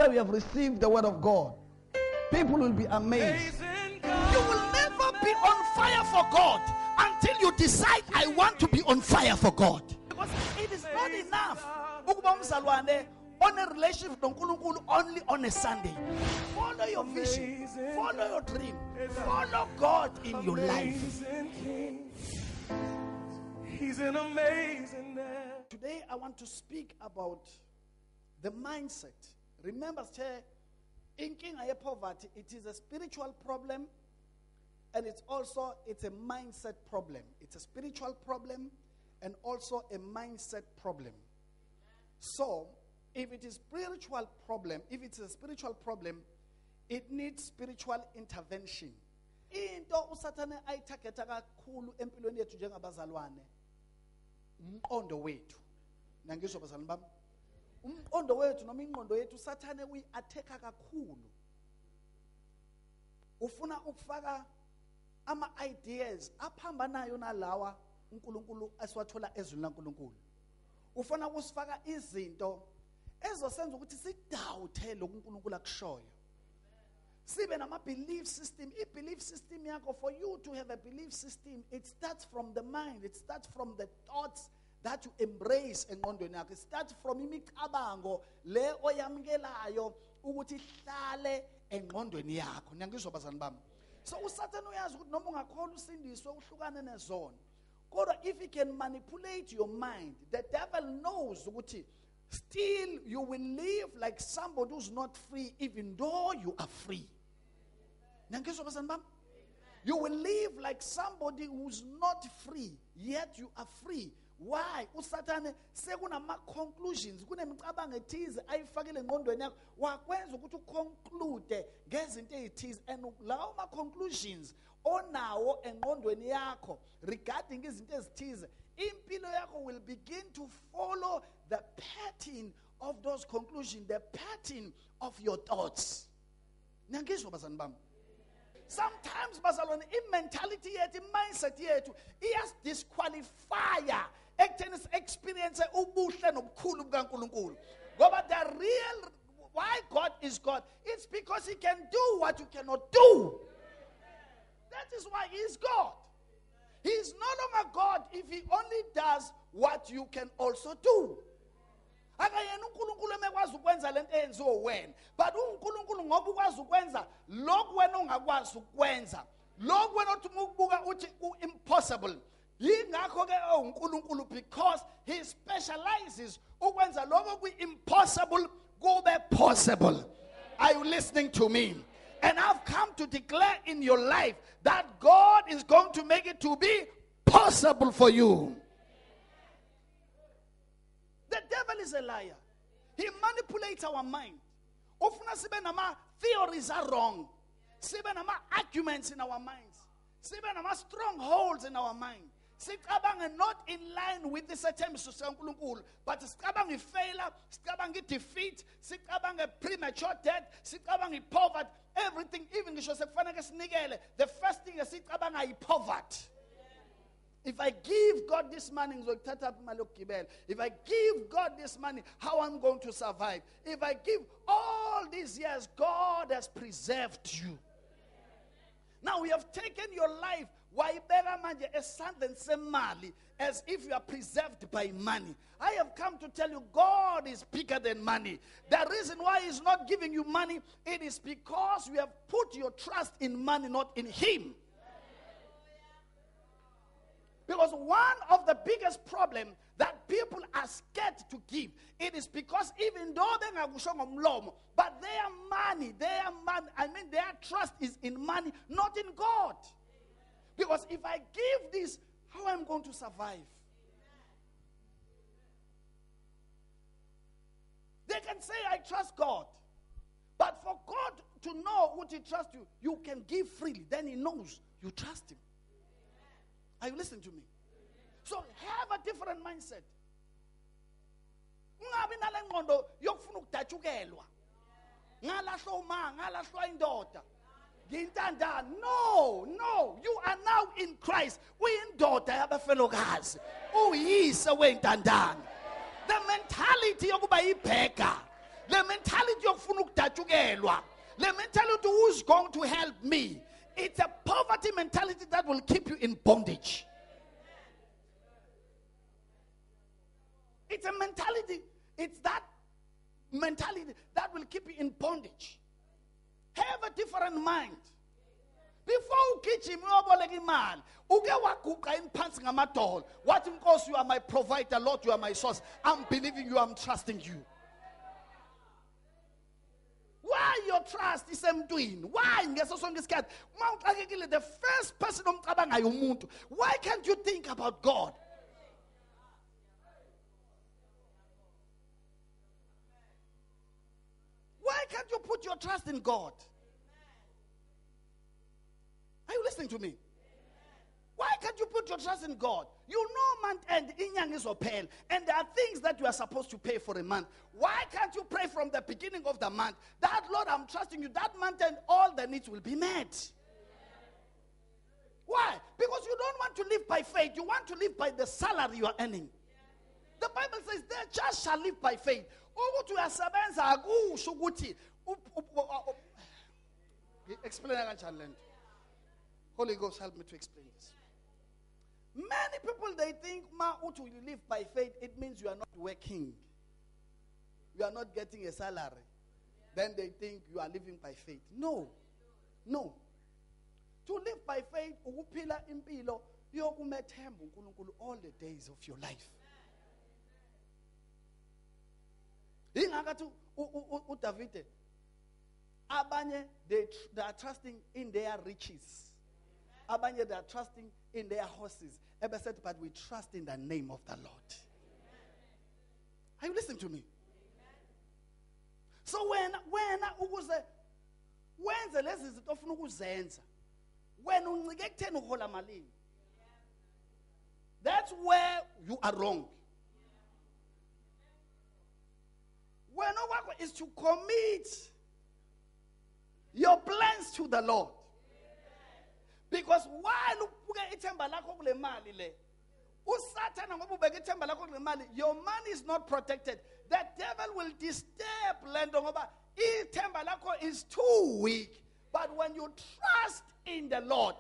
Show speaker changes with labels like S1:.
S1: after we have received the word of God, people will be amazed.
S2: You will never be on fire for God until you decide, I want to be on fire for God. Because it is not enough on a relationship with God only on a Sunday. Follow your vision, follow your dream, follow God in your life.
S3: He's an amazing man.
S2: Today I want to speak about the mindset. Remember, in King poverty, it is a spiritual problem, and it's a mindset problem. It's a spiritual problem and also a mindset problem. So, if it's a spiritual problem, it needs spiritual intervention. Into usathane ayithageta kakhulu empilweni yethu njengabazalwane umqondo wethu. Nangizwa bazalwane bami, umqondo wethu noma ingqondo yethu usathane uyi-attack kakhulu. Ufuna ukufaka ama-ideas aphambanayo nalawa uNkulunkulu asiwathola ezweni laNkulunkulu. Ufuna ukusifaka izinto ezosenza ukuthi sidawuthe lokhu uNkulunkulu akushoyo. Sibe nama-belief system. I-belief system yakho, for you to have a belief system, it starts from the mind. It starts from the thoughts that you embrace engqondweni yakho. It starts from imicabango le oyamukelayo ukuthi ihlale engqondweni yakho. Ngiyangizwa bazalwane bami. So uSathane uyazi ukuthi noma ungakholwa usindiswe uhlukane nezona. Kodwa if he can manipulate your mind, the devil knows ukuthi still you will live like somebody who's not free even though you are free. You will live like somebody who's not free, yet you are free. Why? Usathane sekunama conclusions, kunemicabango ethize ayifakile engqondweni yakho wakwenza ukuthi uconclude ngezinto ezithize, and lawo ma conclusions onawo engqondweni yakho regarding izinto ezithize, impilo yakho will begin to follow the pattern of those conclusions, the pattern of your thoughts. Ngiyangizwa bazalwane bami. Sometimes bazalwane i-mentality yethu, i-mindset yethu iyas-disqualifier ekutheni experience ubuhle nobukhulu bukaNkulunkulu. Ngoba the real why God is God, it's because he can do what you cannot do. That is why he is God. He is no longer God if he only does what you can also do. Akayena uNkulunkulu emekwazi ukwenza lento eyenziwe wena, but uNkulunkulu ngoba ukwazi ukwenza lokhu wena ongakwazi ukwenza, lokhu wena uthi ukubuka uthi impossible. Yingakho ke uNkulunkulu, because he specializes ukwenza lokho kwi-impossible kube possible. Are you listening to me? And I've come to declare in your life that God is going to make it to be possible for you. The devil is a liar. He manipulates our mind. Ufuna sibe nama theories are wrong. Sibe nama arguments in our minds. Sibe nama strongholds in our mind. Sicabanga not in line with the items of uNkulunkulu, but sicabanga failure, sicabanga defeat, sicabanga premature death, sicabanga poverty, everything, even ngisho sekufanele sinikele, the first thing sicabanga is poverty. If I give God this money, if I give God this money, how I'm going to survive? If I give all these years, God has preserved you. Now we have taken your life as if you are preserved by money. I have come to tell you, God is bigger than money. The reason why he's not giving you money, it is because you have put your trust in money, not in him. Because one of the biggest problems that people are scared to give, it is because even though they are ngomlomo, but their money, their trust is in money, not in God. Because if I give this, how am I going to survive? They can say, I trust God. But for God to know what he trusts you, you can give freely. Then he knows you trust him. Are you listening to me? So have a different mindset. Ungabi nalengqondo yokufuna ukudatshukelwa. Ngalahlwa uma, ngalahlwa indoda. No, you are now in Christ. Uyindoda yabafelokazi. Uyise wentandane. The mentality yokuba ibheka, Le mentality yokufuna ukudatshukelwa. Le mentality who's going to help me. It's a poverty mentality that will keep you in bondage. It's a mentality. It's that mentality that will keep you in bondage. Have a different mind. Before you gijima uyoboleka imali, uke waguqa inphansi ngamadolo. Wathi Nkosi, you are my provider, Lord, you are my source. I'm believing you, I'm trusting you. Why your trust is emntwini? Why ngeso sonke isikhathi uma uxakekile the first person omcabangayo umuntu? Why can't you think about God? Why can't you put your trust in God? Are you listening to me? Why can't you put your trust in God? You know month end, inyanga izophela, and there are things that you are supposed to pay for a month. Why can't you pray from the beginning of the month that, Lord, I'm trusting you, that month end all the needs will be met? Why? Because you don't want to live by faith. You want to live by the salary you are earning. The Bible says the just shall live by faith. Explain that. Holy Ghost, help me to explain this. Many people, they think, you live by faith, it means you are not working. You are not getting a salary. Then they think you are living by faith. No. No. To live by faith, all the days of your life. David, they are trusting in their riches. Abanye, they are trusting in their horses. Ever said, but we trust in the name of the Lord. Are you listening to me? So when the lessons of when that's where you are wrong. When work is to commit your plans to the Lord. Because while your money is not protected, the devil will disturb land. Is too weak. But when you trust in the Lord,